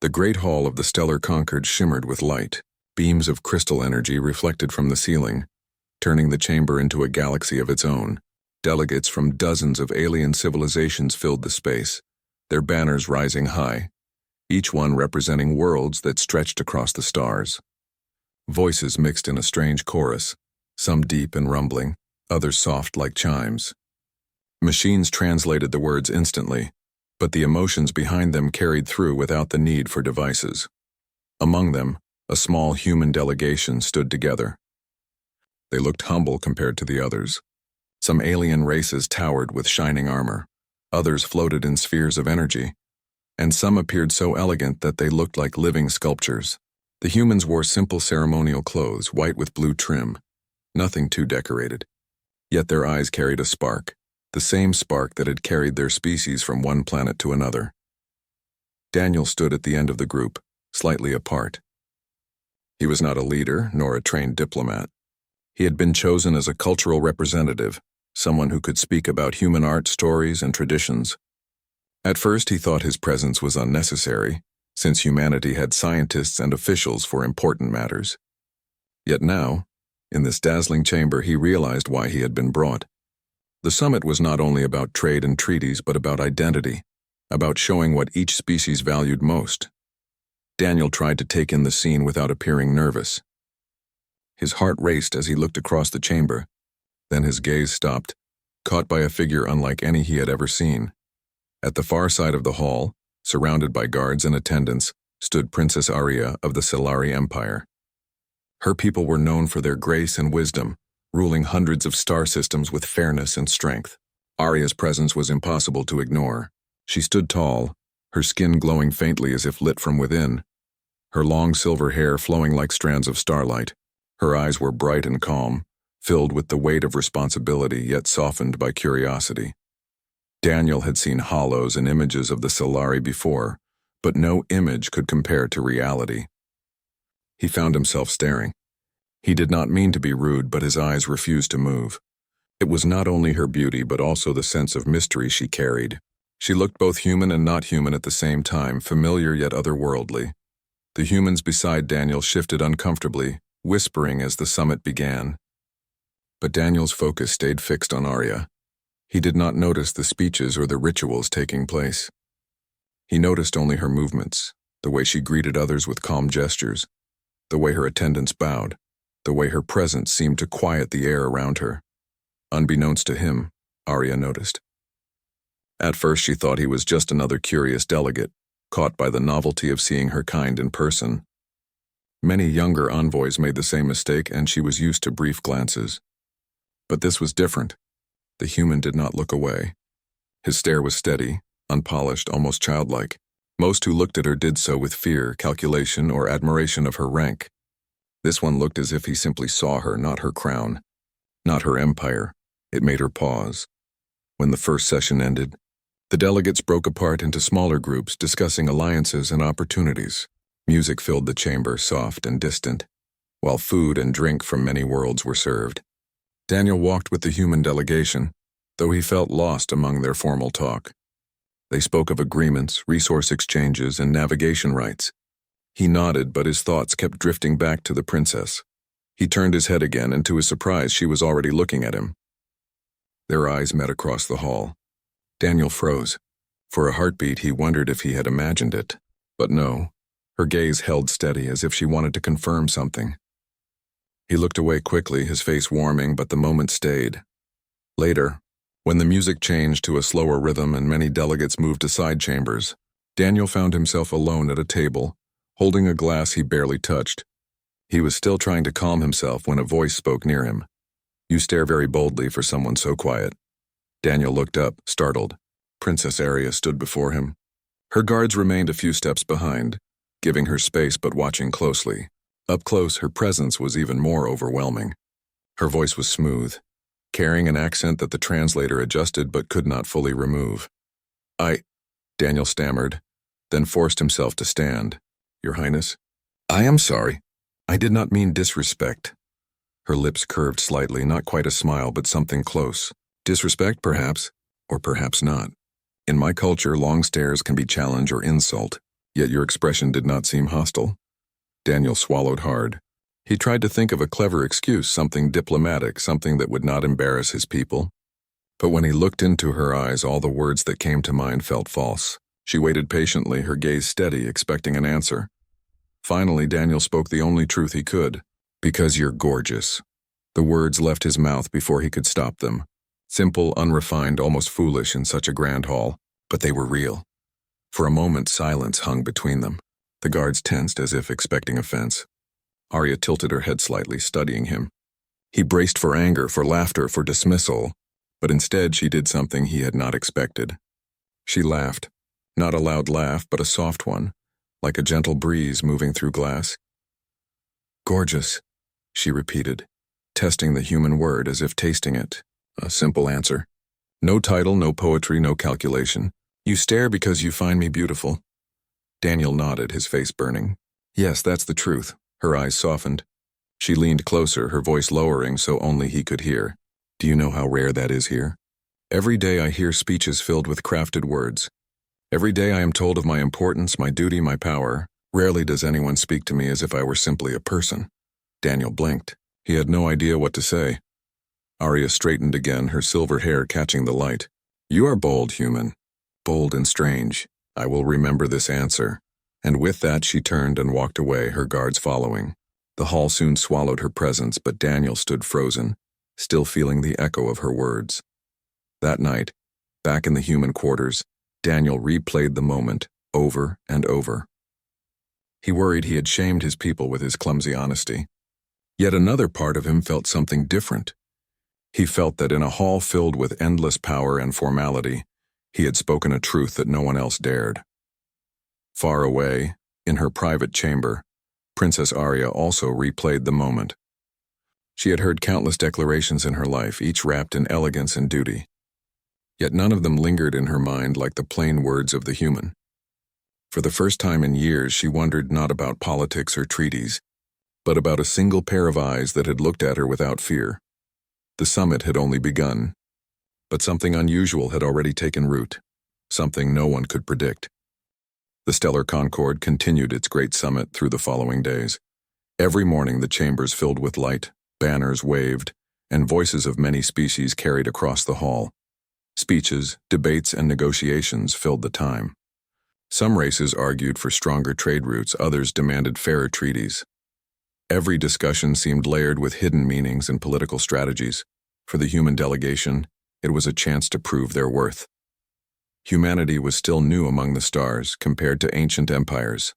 The great hall of the stellar Concord shimmered with light. Beams of crystal energy reflected from the ceiling, turning the chamber into a galaxy of its own. Delegates from dozens of alien civilizations filled the space, their banners rising high, each one representing worlds that stretched across the stars. Voices mixed in a strange chorus, some deep and rumbling, others soft like chimes. Machines translated the words instantly, but the emotions behind them carried through without the need for devices. Among them, a small human delegation stood together. They looked humble compared to the others. Some alien races towered with shining armor, others floated in spheres of energy, and some appeared so elegant that they looked like living sculptures. The humans wore simple ceremonial clothes, white with blue trim, nothing too decorated. Yet their eyes carried a spark, the same spark that had carried their species from one planet to another. Daniel stood at the end of the group, slightly apart. He was not a leader, nor a trained diplomat. He had been chosen as a cultural representative, someone who could speak about human art, stories, and traditions. At first he thought his presence was unnecessary, since humanity had scientists and officials for important matters. Yet now, in this dazzling chamber, he realized why he had been brought. The summit was not only about trade and treaties, but about identity, about showing what each species valued most. Daniel tried to take in the scene without appearing nervous. His heart raced as he looked across the chamber. Then his gaze stopped, caught by a figure unlike any he had ever seen. At the far side of the hall, surrounded by guards and attendants, stood Princess Arya of the Solari Empire. Her people were known for their grace and wisdom, ruling hundreds of star systems with fairness and strength. Arya's presence was impossible to ignore. She stood tall, her skin glowing faintly as if lit from within, her long silver hair flowing like strands of starlight. Her eyes were bright and calm, filled with the weight of responsibility yet softened by curiosity. Daniel had seen hollows and images of the Solari before, but no image could compare to reality. He found himself staring. He did not mean to be rude, but his eyes refused to move. It was not only her beauty, but also the sense of mystery she carried. She looked both human and not human at the same time, familiar yet otherworldly. The humans beside Daniel shifted uncomfortably, whispering as the summit began. But Daniel's focus stayed fixed on Arya. He did not notice the speeches or the rituals taking place. He noticed only her movements, the way she greeted others with calm gestures, the way her attendants bowed, the way her presence seemed to quiet the air around her. Unbeknownst to him, Arya noticed. At first she thought he was just another curious delegate, caught by the novelty of seeing her kind in person. Many younger envoys made the same mistake, and she was used to brief glances. But this was different. The human did not look away. His stare was steady, unpolished, almost childlike. Most who looked at her did so with fear, calculation, or admiration of her rank. This one looked as if he simply saw her, not her crown, not her empire. It made her pause. When the first session ended, the delegates broke apart into smaller groups discussing alliances and opportunities. Music filled the chamber, soft and distant, while food and drink from many worlds were served. Daniel walked with the human delegation, though he felt lost among their formal talk. They spoke of agreements, resource exchanges, and navigation rights. He nodded, but his thoughts kept drifting back to the princess. He turned his head again, and to his surprise, she was already looking at him. Their eyes met across the hall. Daniel froze. For a heartbeat, he wondered if he had imagined it. But no, her gaze held steady as if she wanted to confirm something. He looked away quickly, his face warming, but the moment stayed. Later, when the music changed to a slower rhythm and many delegates moved to side chambers, Daniel found himself alone at a table, holding a glass he barely touched. He was still trying to calm himself when a voice spoke near him. "You stare very boldly for someone so quiet." Daniel looked up, startled. Princess Arya stood before him. Her guards remained a few steps behind, giving her space but watching closely. Up close, her presence was even more overwhelming. Her voice was smooth, carrying an accent that the translator adjusted but could not fully remove. Daniel stammered, then forced himself to stand. "Your Highness, I am sorry. I did not mean disrespect." Her lips curved slightly, not quite a smile, but something close. Disrespect, perhaps, or perhaps not. In my culture, long stares can be challenge or insult. Yet your expression did not seem hostile. Daniel swallowed hard. He tried to think of a clever excuse, something diplomatic, something that would not embarrass his people. But when he looked into her eyes, all the words that came to mind felt false. She waited patiently, her gaze steady, expecting an answer. Finally, Daniel spoke the only truth he could. Because you're gorgeous. The words left his mouth before he could stop them. Simple, unrefined, almost foolish in such a grand hall, but they were real. For a moment, silence hung between them. The guards tensed as if expecting offense. Arya tilted her head slightly, studying him. He braced for anger, for laughter, for dismissal, but instead she did something he had not expected. She laughed. Not a loud laugh, but a soft one, like a gentle breeze moving through glass. Gorgeous, she repeated, testing the human word as if tasting it. A simple answer. No title, no poetry, no calculation. You stare because you find me beautiful. Daniel nodded, his face burning. Yes, that's the truth. Her eyes softened. She leaned closer, her voice lowering so only he could hear. Do you know how rare that is here? Every day I hear speeches filled with crafted words. Every day I am told of my importance, my duty, my power. Rarely does anyone speak to me as if I were simply a person. Daniel blinked. He had no idea what to say. Arya straightened again, her silver hair catching the light. You are bold, human. Bold and strange. I will remember this answer. And with that she turned and walked away, her guards following. The hall soon swallowed her presence, but Daniel stood frozen, still feeling the echo of her words. That night, back in the human quarters, Daniel replayed the moment over and over. He worried he had shamed his people with his clumsy honesty. Yet another part of him felt something different. He felt that in a hall filled with endless power and formality, he had spoken a truth that no one else dared. Far away, in her private chamber, Princess Arya also replayed the moment. She had heard countless declarations in her life, each wrapped in elegance and duty. Yet none of them lingered in her mind like the plain words of the human. For the first time in years, she wondered not about politics or treaties, but about a single pair of eyes that had looked at her without fear. The summit had only begun, but something unusual had already taken root, something no one could predict. The stellar concord continued its great summit through the following days. Every morning the chambers filled with light, banners waved, and voices of many species carried across the hall. Speeches, debates, and negotiations filled the time. Some races argued for stronger trade routes, others demanded fairer treaties. Every discussion seemed layered with hidden meanings and political strategies. For the human delegation, it was a chance to prove their worth. Humanity was still new among the stars compared to ancient empires.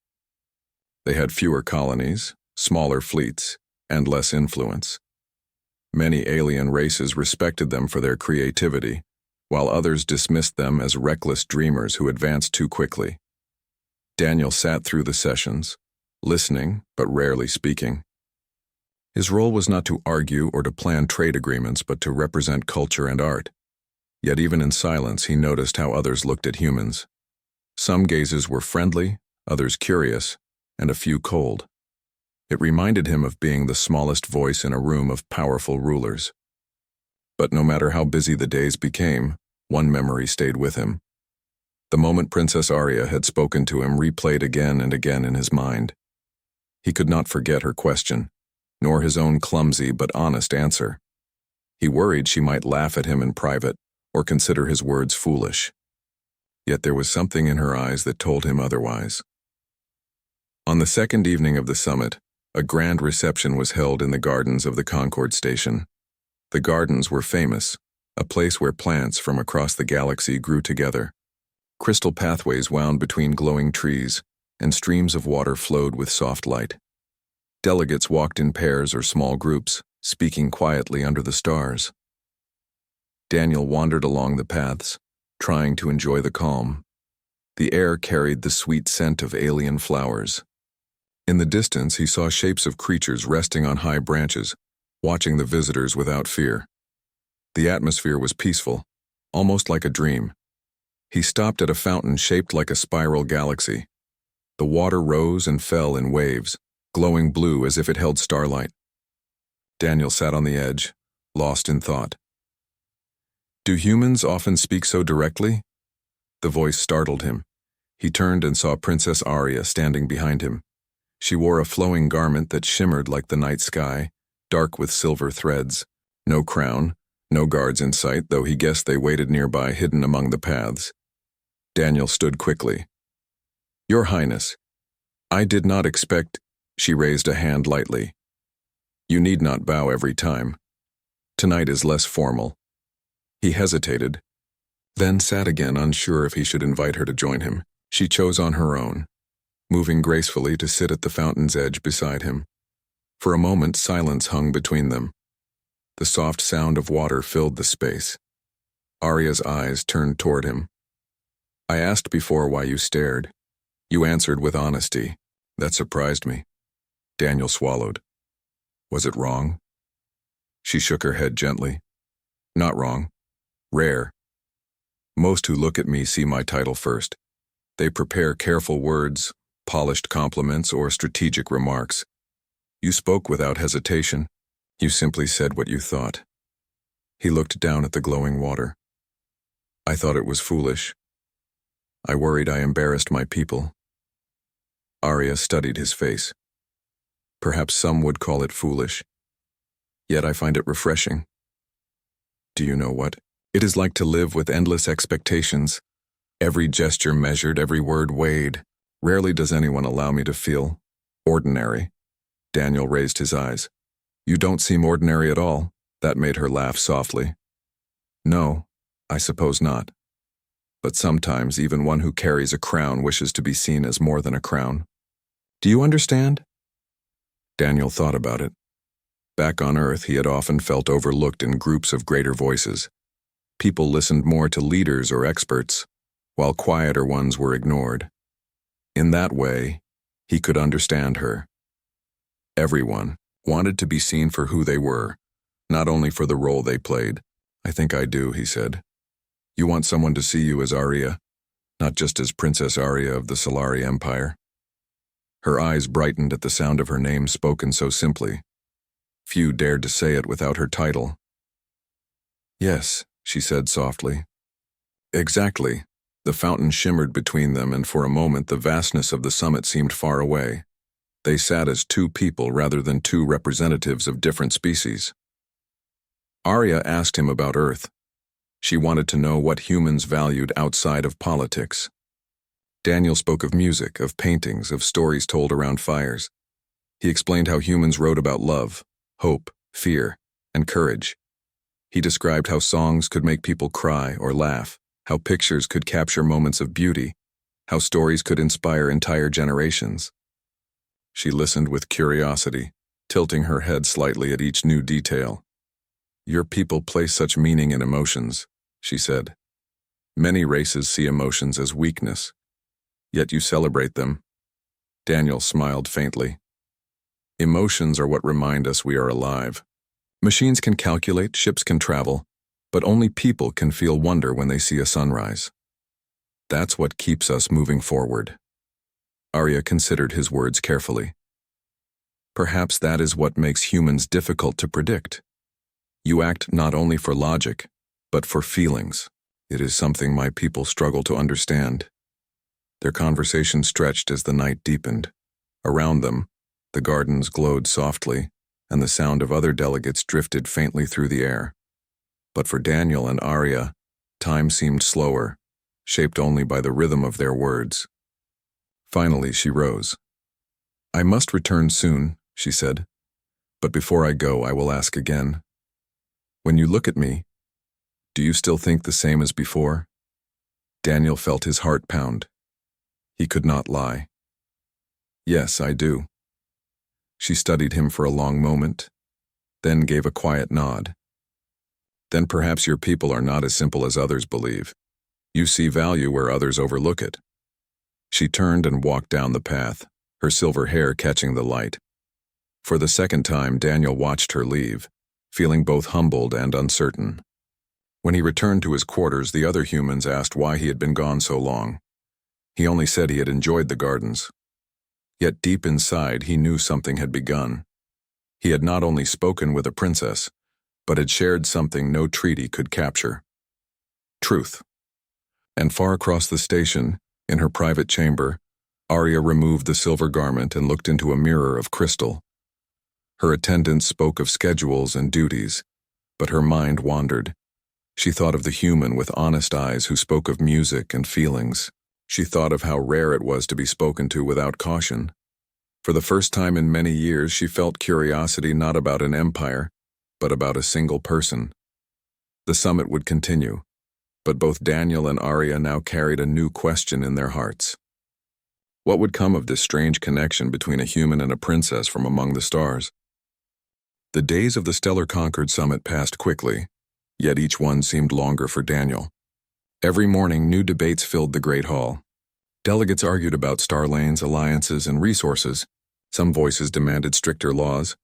They had fewer colonies, smaller fleets, and less influence. Many alien races respected them for their creativity, while others dismissed them as reckless dreamers who advanced too quickly. Daniel sat through the sessions, listening but rarely speaking. His role was not to argue or to plan trade agreements, but to represent culture and art. Yet even in silence, he noticed how others looked at humans. Some gazes were friendly, others curious, and a few cold. It reminded him of being the smallest voice in a room of powerful rulers. But no matter how busy the days became, one memory stayed with him. The moment Princess Arya had spoken to him replayed again and again in his mind. He could not forget her question, nor his own clumsy but honest answer. He worried she might laugh at him in private or consider his words foolish. Yet there was something in her eyes that told him otherwise. On the second evening of the summit, a grand reception was held in the gardens of the Concord Station. The gardens were famous, a place where plants from across the galaxy grew together. Crystal pathways wound between glowing trees, and streams of water flowed with soft light. Delegates walked in pairs or small groups, speaking quietly under the stars. Daniel wandered along the paths, trying to enjoy the calm. The air carried the sweet scent of alien flowers. In the distance, he saw shapes of creatures resting on high branches, watching the visitors without fear. The atmosphere was peaceful, almost like a dream. He stopped at a fountain shaped like a spiral galaxy. The water rose and fell in waves, glowing blue as if it held starlight. Daniel sat on the edge, lost in thought. Do humans often speak so directly? The voice startled him. He turned and saw Princess Arya standing behind him. She wore a flowing garment that shimmered like the night sky, dark with silver threads. No crown, no guards in sight, though he guessed they waited nearby, hidden among the paths. Daniel stood quickly. "Your Highness, I did not expect—" She raised a hand lightly. "You need not bow every time. Tonight is less formal." He hesitated, then sat again, unsure if he should invite her to join him. She chose on her own, moving gracefully to sit at the fountain's edge beside him. For a moment, silence hung between them. The soft sound of water filled the space. Arya's eyes turned toward him. "I asked before why you stared. You answered with honesty. That surprised me." Daniel swallowed. "Was it wrong?" She shook her head gently. "Not wrong. Rare. Most who look at me see my title first. They prepare careful words, polished compliments, or strategic remarks. You spoke without hesitation. You simply said what you thought." He looked down at the glowing water. "I thought it was foolish. I worried I embarrassed my people." Arya studied his face. "Perhaps some would call it foolish. Yet I find it refreshing. Do you know what it is like to live with endless expectations? Every gesture measured, every word weighed. Rarely does anyone allow me to feel ordinary." Daniel raised his eyes. "You don't seem ordinary at all." That made her laugh softly. "No, I suppose not. But sometimes even one who carries a crown wishes to be seen as more than a crown. Do you understand?" Daniel thought about it. Back on Earth, he had often felt overlooked in groups of greater voices. People listened more to leaders or experts, while quieter ones were ignored. In that way, he could understand her. Everyone wanted to be seen for who they were, not only for the role they played. "I think I do," he said. "You want someone to see you as Arya, not just as Princess Arya of the Solari Empire." Her eyes brightened at the sound of her name spoken so simply. Few dared to say it without her title. "Yes," she said softly. "Exactly." The fountain shimmered between them, and for a moment the vastness of the summit seemed far away. They sat as two people rather than two representatives of different species. Arya asked him about Earth. She wanted to know what humans valued outside of politics. Daniel spoke of music, of paintings, of stories told around fires. He explained how humans wrote about love, hope, fear, and courage. He described how songs could make people cry or laugh, how pictures could capture moments of beauty, how stories could inspire entire generations. She listened with curiosity, tilting her head slightly at each new detail. "Your people place such meaning in emotions," she said. "Many races see emotions as weakness, yet you celebrate them." Daniel smiled faintly. "Emotions are what remind us we are alive. Machines can calculate, ships can travel, but only people can feel wonder when they see a sunrise. That's what keeps us moving forward." Arya considered his words carefully. "Perhaps that is what makes humans difficult to predict. You act not only for logic, but for feelings. It is something my people struggle to understand." Their conversation stretched as the night deepened. Around them, the gardens glowed softly, and the sound of other delegates drifted faintly through the air. But for Daniel and Arya, time seemed slower, shaped only by the rhythm of their words. Finally, she rose. "I must return soon," she said. "But before I go, I will ask again. When you look at me, do you still think the same as before?" Daniel felt his heart pound. He could not lie. "Yes, I do." She studied him for a long moment, then gave a quiet nod. "Then perhaps your people are not as simple as others believe. You see value where others overlook it." She turned and walked down the path, her silver hair catching the light. For the second time, Daniel watched her leave, feeling both humbled and uncertain. When he returned to his quarters, the other humans asked why he had been gone so long. He only said he had enjoyed the gardens. Yet deep inside, he knew something had begun. He had not only spoken with a princess, but had shared something no treaty could capture. Truth. And far across the station, In her private chamber, Arya removed the silver garment and looked into a mirror of crystal. Her attendants spoke of schedules and duties, but her mind wandered. She thought of the human with honest eyes who spoke of music and feelings. She thought of how rare it was to be spoken to without caution. For the first time in many years, she felt curiosity not about an empire, but about a single person. The summit would continue, but both Daniel and Arya now carried a new question in their hearts. What would come of this strange connection between a human and a princess from among the stars? The days of the Stellar Concord Summit passed quickly, yet each one seemed longer for Daniel. Every morning, new debates filled the Great Hall. Delegates argued about star lanes, alliances, and resources. Some voices demanded stricter laws.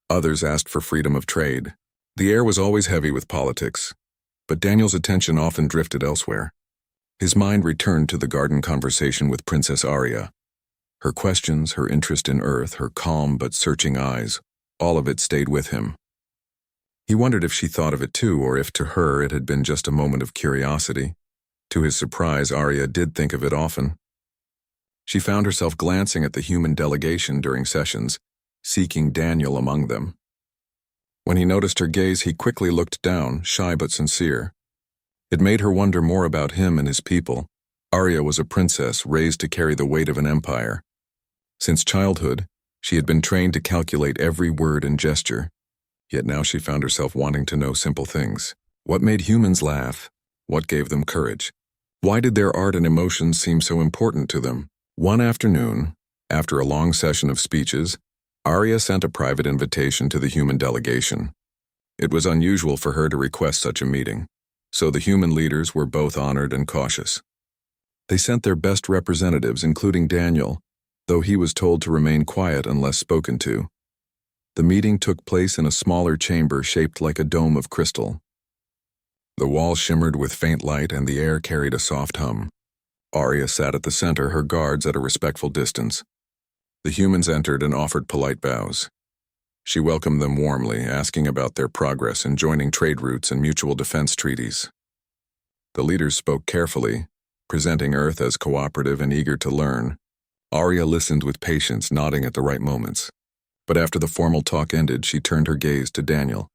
Others asked for freedom of trade. The air was always heavy with politics, but Daniel's attention often drifted elsewhere. His mind returned to the garden conversation with Princess Arya. Her questions, her interest in Earth, her calm but searching eyes, all of it stayed with him. He wondered if she thought of it too, or if to her it had been just a moment of curiosity. To his surprise, Arya did think of it often. She found herself glancing at the human delegation during sessions, seeking Daniel among them. When he noticed her gaze, he quickly looked down, shy but sincere. It made her wonder more about him and his people. Arya was a princess raised to carry the weight of an empire. Since childhood, she had been trained to calculate every word and gesture. Yet now she found herself wanting to know simple things. What made humans laugh? What gave them courage? Why did their art and emotions seem so important to them? One afternoon, after a long session of speeches, Arya sent a private invitation to the human delegation. It was unusual for her to request such a meeting, so the human leaders were both honored and cautious. They sent their best representatives, including Daniel, though he was told to remain quiet unless spoken to. The meeting took place in a smaller chamber shaped like a dome of crystal. The walls shimmered with faint light and the air carried a soft hum. Arya sat at the center, her guards at a respectful distance. The humans entered and offered polite bows. She welcomed them warmly, asking about their progress in joining trade routes and mutual defense treaties. The leaders spoke carefully, presenting Earth as cooperative and eager to learn. Arya listened with patience, nodding at the right moments. But after the formal talk ended, she turned her gaze to Daniel.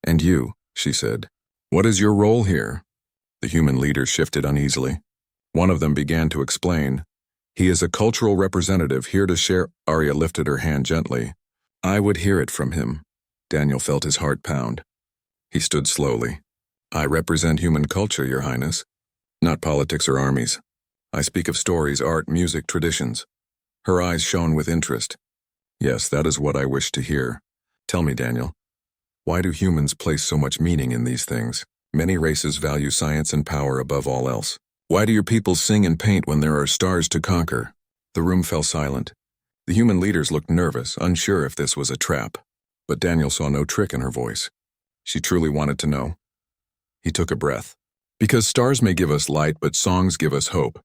"And you," she said. "What is your role here?" The human leaders shifted uneasily. One of them began to explain. "He is a cultural representative here to share." Arya lifted her hand gently. "I would hear it from him." Daniel felt his heart pound. He stood slowly. "I represent human culture, Your Highness. Not politics or armies. I speak of stories, art, music, traditions." Her eyes shone with interest. "Yes, that is what I wish to hear. Tell me, Daniel, why do humans place so much meaning in these things? Many races value science and power above all else. Why do your people sing and paint when there are stars to conquer?" The room fell silent. The human leaders looked nervous, unsure if this was a trap. But Daniel saw no trick in her voice. She truly wanted to know. He took a breath. "Because stars may give us light, but songs give us hope.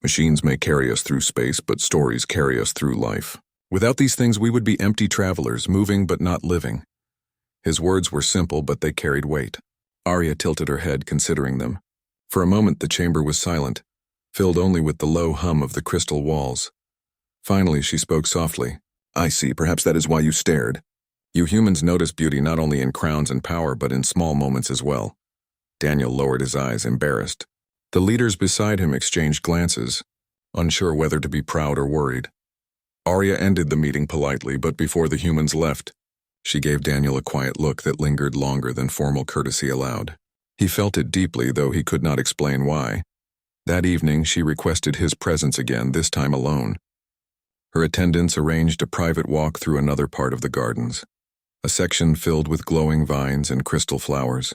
Machines may carry us through space, but stories carry us through life. Without these things, we would be empty travelers, moving but not living." His words were simple, but they carried weight. Arya tilted her head, considering them. For a moment, the chamber was silent, filled only with the low hum of the crystal walls. Finally, she spoke softly. "I see, perhaps that is why you stared. You humans notice beauty not only in crowns and power, but in small moments as well." Daniel lowered his eyes, embarrassed. The leaders beside him exchanged glances, unsure whether to be proud or worried. Arya ended the meeting politely, but before the humans left, she gave Daniel a quiet look that lingered longer than formal courtesy allowed. He felt it deeply, though he could not explain why. That evening, she requested his presence again, this time alone. Her attendants arranged a private walk through another part of the gardens, a section filled with glowing vines and crystal flowers.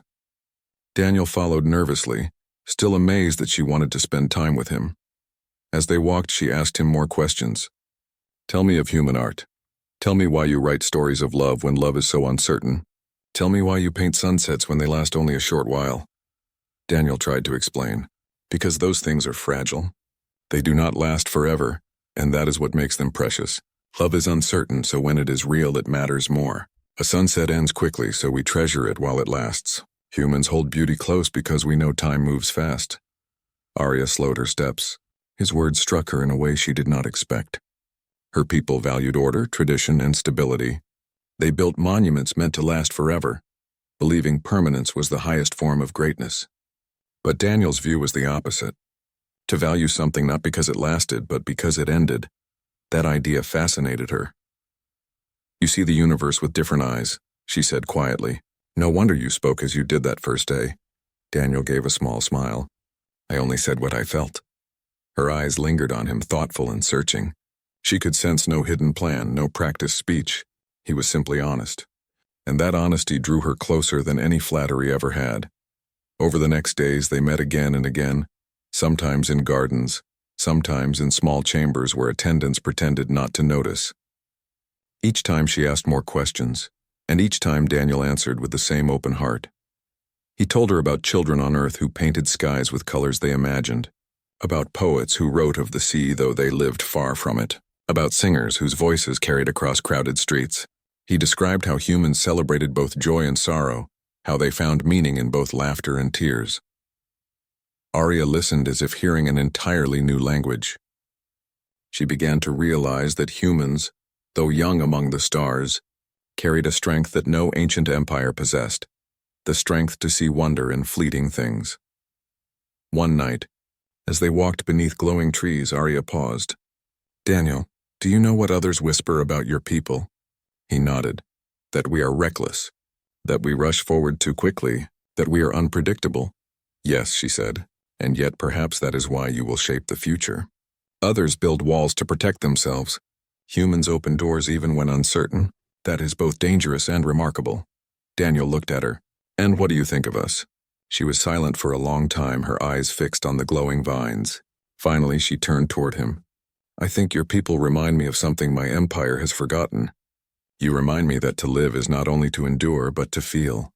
Daniel followed nervously, still amazed that she wanted to spend time with him. As they walked, she asked him more questions. "Tell me of human art. Tell me why you write stories of love when love is so uncertain. Tell me why you paint sunsets when they last only a short while." Daniel tried to explain. "Because those things are fragile. They do not last forever, and that is what makes them precious. Love is uncertain, so when it is real, it matters more. A sunset ends quickly, so we treasure it while it lasts. Humans hold beauty close because we know time moves fast." Arya slowed her steps. His words struck her in a way she did not expect. Her people valued order, tradition, and stability. They built monuments meant to last forever, believing permanence was the highest form of greatness. But Daniel's view was the opposite. To value something not because it lasted, but because it ended. That idea fascinated her. "You see the universe with different eyes," she said quietly. "No wonder you spoke as you did that first day." Daniel gave a small smile. "I only said what I felt." Her eyes lingered on him, thoughtful and searching. She could sense no hidden plan, no practiced speech. He was simply honest. And that honesty drew her closer than any flattery ever had. Over the next days they met again and again, sometimes in gardens, sometimes in small chambers where attendants pretended not to notice. Each time she asked more questions, and each time Daniel answered with the same open heart. He told her about children on Earth who painted skies with colors they imagined, about poets who wrote of the sea though they lived far from it, about singers whose voices carried across crowded streets. He described how humans celebrated both joy and sorrow, how they found meaning in both laughter and tears. Arya listened as if hearing an entirely new language. She began to realize that humans, though young among the stars, carried a strength that no ancient empire possessed, the strength to see wonder in fleeting things. One night, as they walked beneath glowing trees, Arya paused. "Daniel, do you know what others whisper about your people?" He nodded. "That we are reckless, that we rush forward too quickly, that we are unpredictable." "Yes," she said, "and yet perhaps that is why you will shape the future. Others build walls to protect themselves. Humans open doors even when uncertain. That is both dangerous and remarkable." Daniel looked at her. "And what do you think of us?" She was silent for a long time, her eyes fixed on the glowing vines. Finally, she turned toward him. "I think your people remind me of something my empire has forgotten. You remind me that to live is not only to endure, but to feel."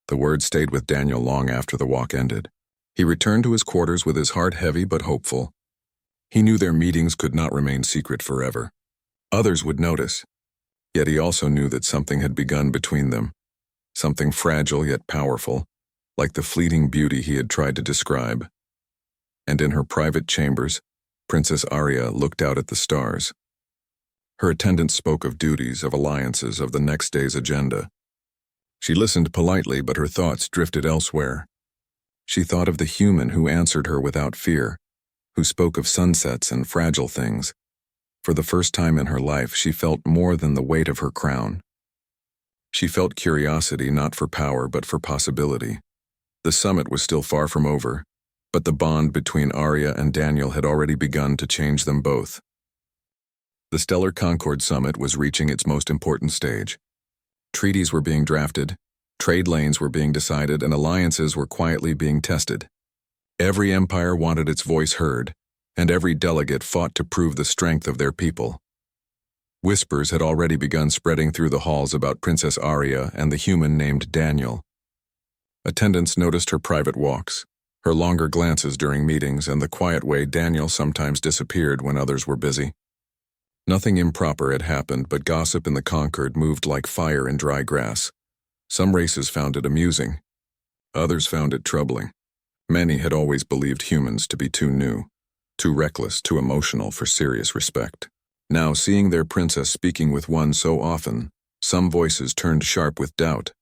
The words stayed with Daniel long after the walk ended. He returned to his quarters with his heart heavy but hopeful. He knew their meetings could not remain secret forever. Others would notice. Yet he also knew that something had begun between them. Something fragile yet powerful, like the fleeting beauty he had tried to describe. And in her private chambers, Princess Arya looked out at the stars. Her attendants spoke of duties, of alliances, of the next day's agenda. She listened politely, but her thoughts drifted elsewhere. She thought of the human who answered her without fear, who spoke of sunsets and fragile things. For the first time in her life, she felt more than the weight of her crown. She felt curiosity not for power but for possibility. The summit was still far from over, but the bond between Arya and Daniel had already begun to change them both. The Stellar Concord Summit was reaching its most important stage. Treaties were being drafted, trade lanes were being decided, and alliances were quietly being tested. Every empire wanted its voice heard, and every delegate fought to prove the strength of their people. Whispers had already begun spreading through the halls about Princess Arya and the human named Daniel. Attendants noticed her private walks, her longer glances during meetings, and the quiet way Daniel sometimes disappeared when others were busy. Nothing improper had happened, but gossip in the Concord moved like fire in dry grass. Some races found it amusing. Others found it troubling. Many had always believed humans to be too new, too reckless, too emotional for serious respect. Now, seeing their princess speaking with one so often, some voices turned sharp with doubt.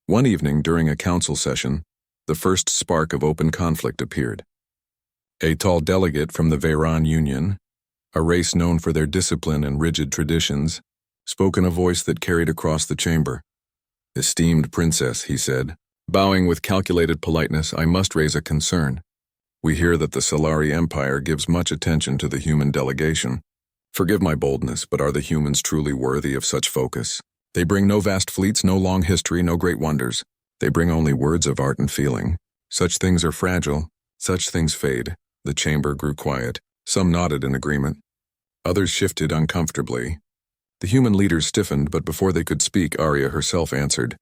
One evening during a council session, the first spark of open conflict appeared. A tall delegate from the Veyron Union, a race known for their discipline and rigid traditions, spoke in a voice that carried across the chamber. "Esteemed princess," he said, bowing with calculated politeness, "I must raise a concern. We hear that the Solari Empire gives much attention to the human delegation. Forgive my boldness, but are the humans truly worthy of such focus? They bring no vast fleets, no long history, no great wonders. They bring only words of art and feeling. Such things are fragile, such things fade." The chamber grew quiet. Some nodded in agreement. Others shifted uncomfortably. The human leaders stiffened, but before they could speak, Arya herself answered.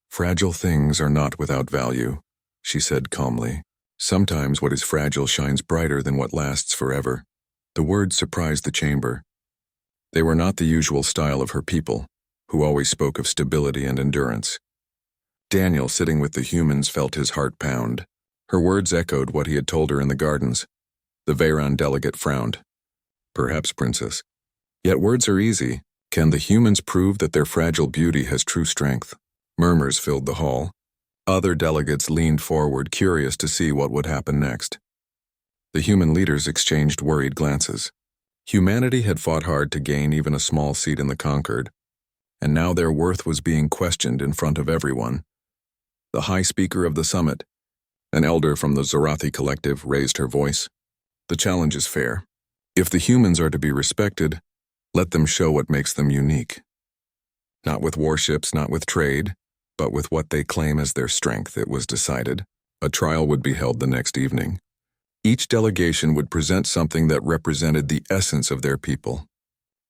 "Fragile things are not without value," she said calmly. "Sometimes what is fragile shines brighter than what lasts forever." The words surprised the chamber. They were not the usual style of her people, who always spoke of stability and endurance. Daniel, sitting with the humans, felt his heart pound. Her words echoed what he had told her in the gardens. The Veyron delegate frowned. Perhaps, Princess. Yet words are easy. Can the humans prove that their fragile beauty has true strength? Murmurs filled the hall. Other delegates leaned forward, curious to see what would happen next. The human leaders exchanged worried glances. Humanity had fought hard to gain even a small seat in the Concord, and now their worth was being questioned in front of everyone. The High Speaker of the summit, an elder from the Zorathi collective, raised her voice. The challenge is fair. If the humans are to be respected, let them show what makes them unique. Not with warships, not with trade, but with what they claim as their strength, it was decided. A trial would be held the next evening. Each delegation would present something that represented the essence of their people.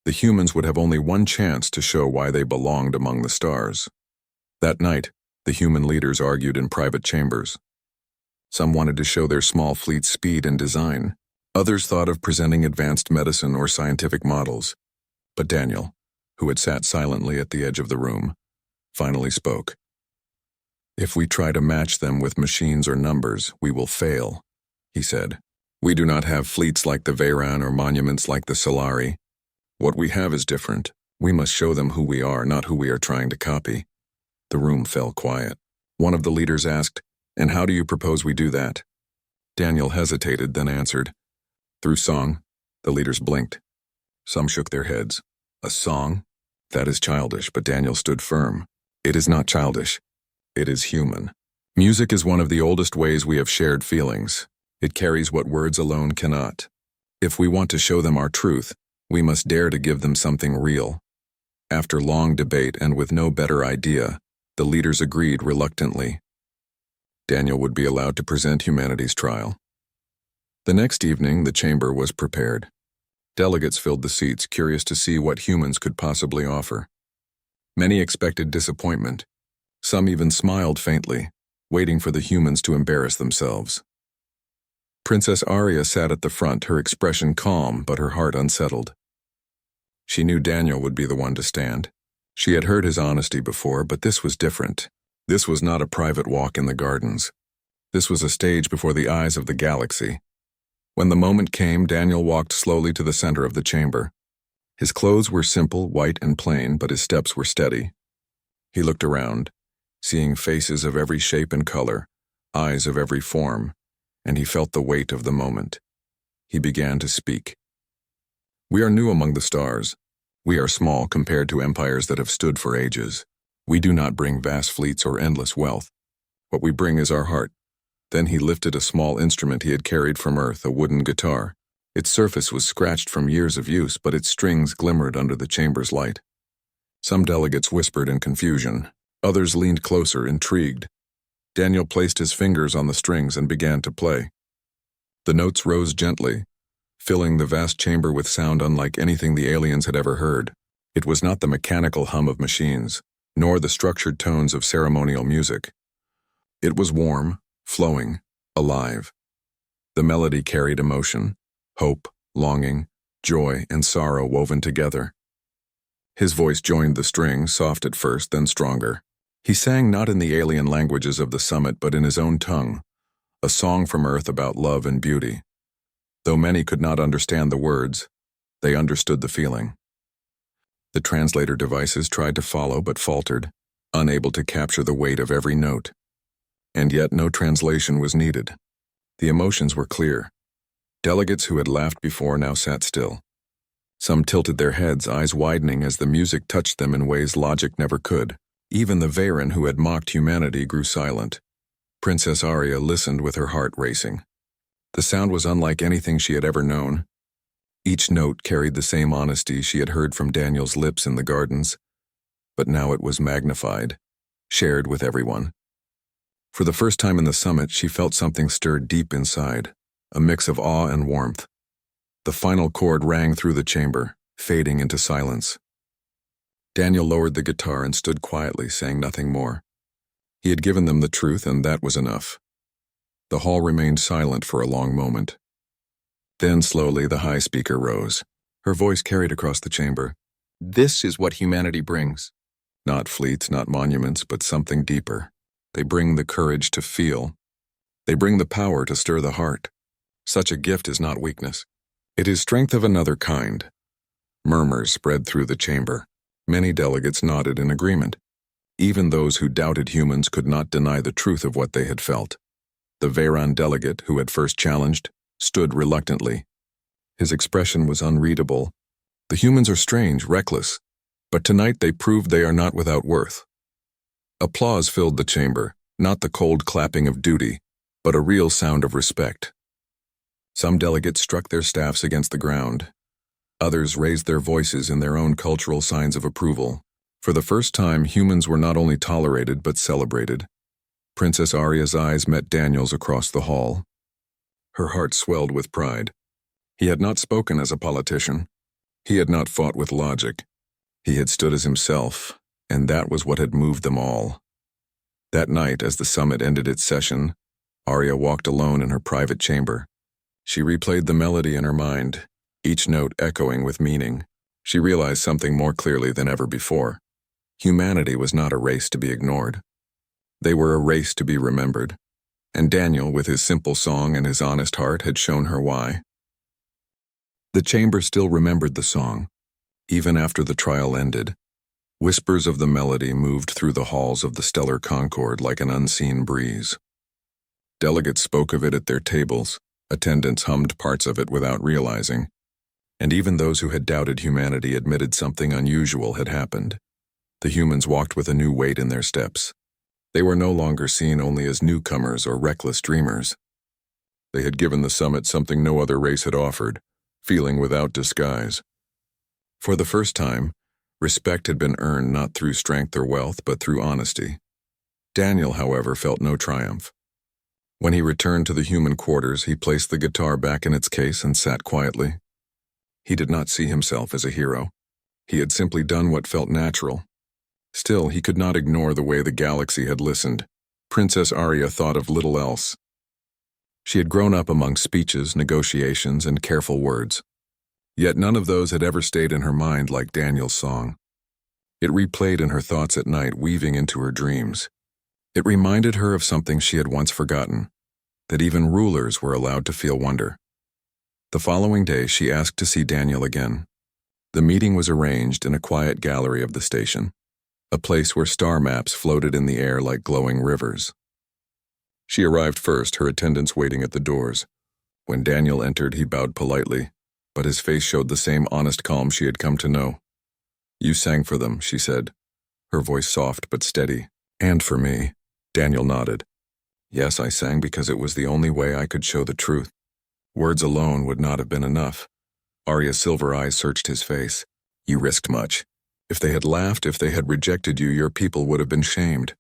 The humans would have only one chance to show why they belonged among the stars. That night, the human leaders argued in private chambers. Some wanted to show their small fleet's speed and design. Others thought of presenting advanced medicine or scientific models. But Daniel, who had sat silently at the edge of the room, finally spoke. If we try to match them with machines or numbers, we will fail, he said. We do not have fleets like the Veyron or monuments like the Solari. What we have is different. We must show them who we are, not who we are trying to copy. The room fell quiet. One of the leaders asked, "And how do you propose we do that?" Daniel hesitated, then answered, "Through song." The leaders blinked. Some shook their heads. A song? That is childish, but Daniel stood firm. It is not childish. It is human. Music is one of the oldest ways we have shared feelings. It carries what words alone cannot. If we want to show them our truth, we must dare to give them something real. After long debate and with no better idea, the leaders agreed reluctantly. Daniel would be allowed to present humanity's trial. The next evening, the chamber was prepared. Delegates filled the seats, curious to see what humans could possibly offer. Many expected disappointment. Some even smiled faintly, waiting for the humans to embarrass themselves. Princess Arya sat at the front, her expression calm but her heart unsettled. She knew Daniel would be the one to stand. She had heard his honesty before, but this was different. This was not a private walk in the gardens. This was a stage before the eyes of the galaxy. When the moment came, Daniel walked slowly to the center of the chamber. His clothes were simple, white and plain, but his steps were steady. He looked around, seeing faces of every shape and color, eyes of every form, and he felt the weight of the moment. He began to speak. We are new among the stars. We are small compared to empires that have stood for ages. We do not bring vast fleets or endless wealth. What we bring is our heart. Then he lifted a small instrument he had carried from Earth, a wooden guitar. Its surface was scratched from years of use, but its strings glimmered under the chamber's light. Some delegates whispered in confusion. Others leaned closer, intrigued. Daniel placed his fingers on the strings and began to play. The notes rose gently, filling the vast chamber with sound unlike anything the aliens had ever heard. It was not the mechanical hum of machines, nor the structured tones of ceremonial music. It was warm, flowing, alive. The melody carried emotion, hope, longing, joy, and sorrow woven together. His voice joined the strings, soft at first, then stronger. He sang not in the alien languages of the summit, but in his own tongue, a song from Earth about love and beauty. Though many could not understand the words, they understood the feeling. The translator devices tried to follow but faltered, unable to capture the weight of every note. And yet no translation was needed. The emotions were clear. Delegates who had laughed before now sat still. Some tilted their heads, eyes widening as the music touched them in ways logic never could. Even the Veyron who had mocked humanity grew silent. Princess Arya listened with her heart racing. The sound was unlike anything she had ever known. Each note carried the same honesty she had heard from Daniel's lips in the gardens, but now it was magnified, shared with everyone. For the first time in the summit, she felt something stirred deep inside, a mix of awe and warmth. The final chord rang through the chamber, fading into silence. Daniel lowered the guitar and stood quietly, saying nothing more. He had given them the truth, and that was enough. The hall remained silent for a long moment. Then slowly the High Speaker rose. Her voice carried across the chamber. This is what humanity brings. Not fleets, not monuments, but something deeper. They bring the courage to feel. They bring the power to stir the heart. Such a gift is not weakness. It is strength of another kind. Murmurs spread through the chamber. Many delegates nodded in agreement. Even those who doubted humans could not deny the truth of what they had felt. The Veyron delegate, who had first challenged, stood reluctantly. His expression was unreadable. The humans are strange, reckless, but tonight they proved they are not without worth. Applause filled the chamber, not the cold clapping of duty, but a real sound of respect. Some delegates struck their staffs against the ground. Others raised their voices in their own cultural signs of approval. For the first time, humans were not only tolerated but celebrated. Princess Arya's eyes met Daniel's across the hall. Her heart swelled with pride. He had not spoken as a politician. He had not fought with logic. He had stood as himself, and that was what had moved them all. That night, as the summit ended its session, Arya walked alone in her private chamber. She replayed the melody in her mind, each note echoing with meaning. She realized something more clearly than ever before. Humanity was not a race to be ignored. They were a race to be remembered. And Daniel, with his simple song and his honest heart, had shown her why. The chamber still remembered the song. Even after the trial ended, whispers of the melody moved through the halls of the stellar Concord like an unseen breeze. Delegates spoke of it at their tables, attendants hummed parts of it without realizing, and even those who had doubted humanity admitted something unusual had happened. The humans walked with a new weight in their steps. They were no longer seen only as newcomers or reckless dreamers. They had given the summit something no other race had offered, feeling without disguise. For the first time, respect had been earned not through strength or wealth, but through honesty. Daniel, however, felt no triumph. When he returned to the human quarters, he placed the guitar back in its case and sat quietly. He did not see himself as a hero. He had simply done what felt natural. Still, he could not ignore the way the galaxy had listened. Princess Arya thought of little else. She had grown up among speeches, negotiations, and careful words. Yet none of those had ever stayed in her mind like Daniel's song. It replayed in her thoughts at night, weaving into her dreams. It reminded her of something she had once forgotten, that even rulers were allowed to feel wonder. The following day, she asked to see Daniel again. The meeting was arranged in a quiet gallery of the station, a place where star maps floated in the air like glowing rivers. She arrived first, her attendants waiting at the doors. When Daniel entered, he bowed politely, but his face showed the same honest calm she had come to know. "You sang for them," she said, her voice soft but steady. "And for me." Daniel nodded. "Yes, I sang because it was the only way I could show the truth. Words alone would not have been enough." Arya's silver eyes searched his face. "You risked much. If they had laughed, if they had rejected you, your people would have been shamed."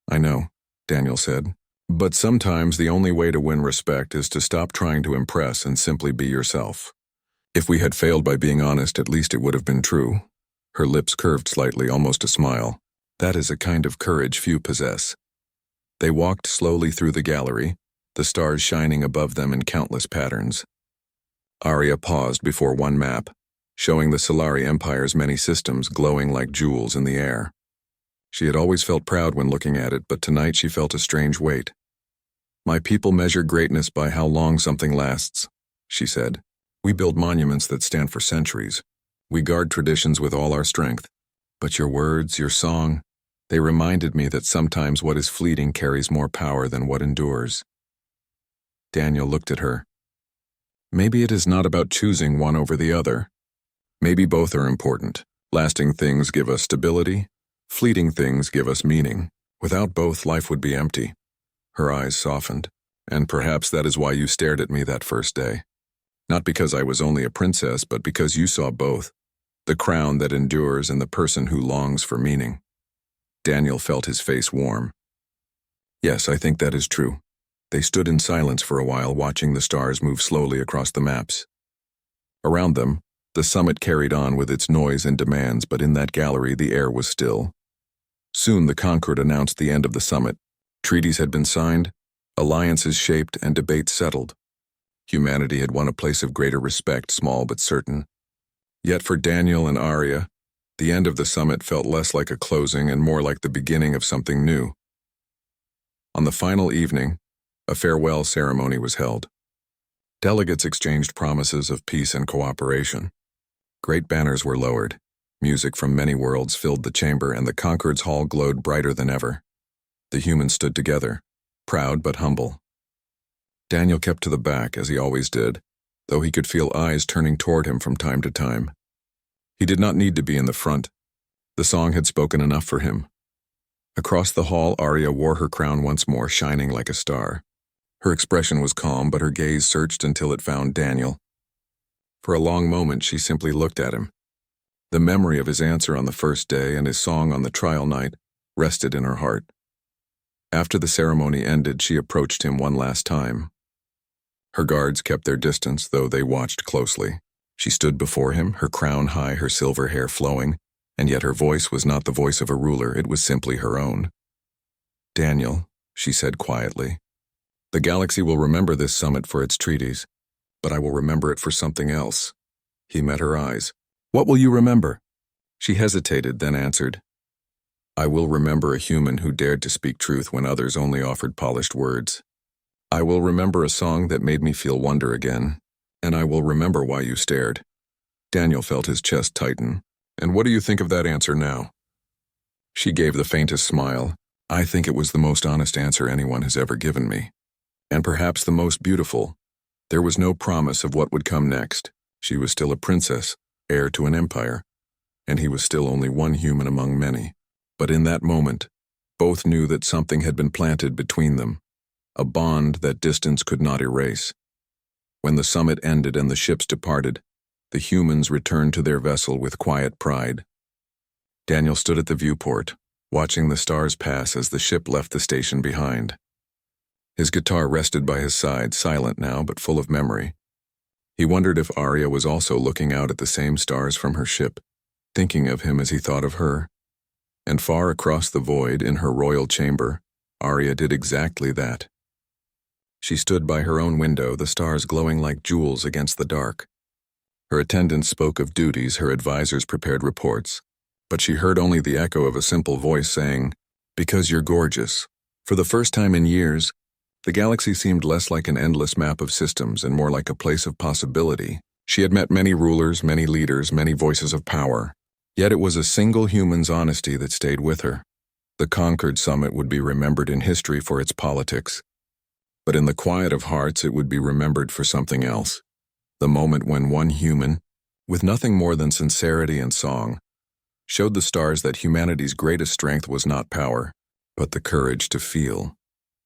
"I know," Daniel said. "But sometimes the only way to win respect is to stop trying to impress and simply be yourself. If we had failed by being honest, at least it would have been true." Her lips curved slightly, almost a smile. "That is a kind of courage few possess." They walked slowly through the gallery, the stars shining above them in countless patterns. Arya paused before one map, showing the Solari Empire's many systems glowing like jewels in the air. She had always felt proud when looking at it, but tonight she felt a strange weight. "My people measure greatness by how long something lasts," she said. "We build monuments that stand for centuries. We guard traditions with all our strength. But your words, your song, they reminded me that sometimes what is fleeting carries more power than what endures." Daniel looked at her. "Maybe it is not about choosing one over the other. Maybe both are important. Lasting things give us stability. Fleeting things give us meaning. Without both, life would be empty." Her eyes softened. "And perhaps that is why you stared at me that first day. Not because I was only a princess, but because you saw both. The crown that endures and the person who longs for meaning." Daniel felt his face warm. "Yes, I think that is true." They stood in silence for a while, watching the stars move slowly across the maps. Around them, the summit carried on with its noise and demands, but in that gallery the air was still. Soon the Concord announced the end of the summit. Treaties had been signed, alliances shaped, and debates settled. Humanity had won a place of greater respect, small but certain. Yet for Daniel and Arya, the end of the summit felt less like a closing and more like the beginning of something new. On the final evening, a farewell ceremony was held. Delegates exchanged promises of peace and cooperation. Great banners were lowered. Music from many worlds filled the chamber, and the Concord's hall glowed brighter than ever. The humans stood together, proud but humble. Daniel kept to the back, as he always did, though he could feel eyes turning toward him from time to time. He did not need to be in the front. The song had spoken enough for him. Across the hall, Arya wore her crown once more, shining like a star. Her expression was calm, but her gaze searched until it found Daniel. For a long moment, she simply looked at him. The memory of his answer on the first day and his song on the trial night rested in her heart. After the ceremony ended, she approached him one last time. Her guards kept their distance, though they watched closely. She stood before him, her crown high, her silver hair flowing, and yet her voice was not the voice of a ruler, it was simply her own. "Daniel," she said quietly, "the galaxy will remember this summit for its treaties, but I will remember it for something else." He met her eyes. "What will you remember?" She hesitated, then answered, "I will remember a human who dared to speak truth when others only offered polished words. I will remember a song that made me feel wonder again, and I will remember why you stared." Daniel felt his chest tighten. "And what do you think of that answer now?" She gave the faintest smile. "I think it was the most honest answer anyone has ever given me. And perhaps the most beautiful. There was no promise of what would come next. She was still a princess, heir to an empire, and he was still only one human among many. But in that moment, both knew that something had been planted between them, a bond that distance could not erase. When the summit ended and the ships departed, the humans returned to their vessel with quiet pride. Daniel stood at the viewport, watching the stars pass as the ship left the station behind. His guitar rested by his side, silent now but full of memory. He wondered if Arya was also looking out at the same stars from her ship, thinking of him as he thought of her. And far across the void, in her royal chamber, Arya did exactly that. She stood by her own window, the stars glowing like jewels against the dark. Her attendants spoke of duties, her advisors prepared reports, but she heard only the echo of a simple voice saying, "Because you're gorgeous." For the first time in years, the galaxy seemed less like an endless map of systems and more like a place of possibility. She had met many rulers, many leaders, many voices of power, yet it was a single human's honesty that stayed with her. The Concord Summit would be remembered in history for its politics, but in the quiet of hearts it would be remembered for something else. The moment when one human, with nothing more than sincerity and song, showed the stars that humanity's greatest strength was not power, but the courage to feel.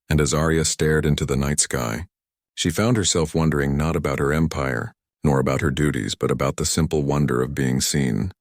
And as Arya stared into the night sky, she found herself wondering not about her empire, nor about her duties, but about the simple wonder of being seen.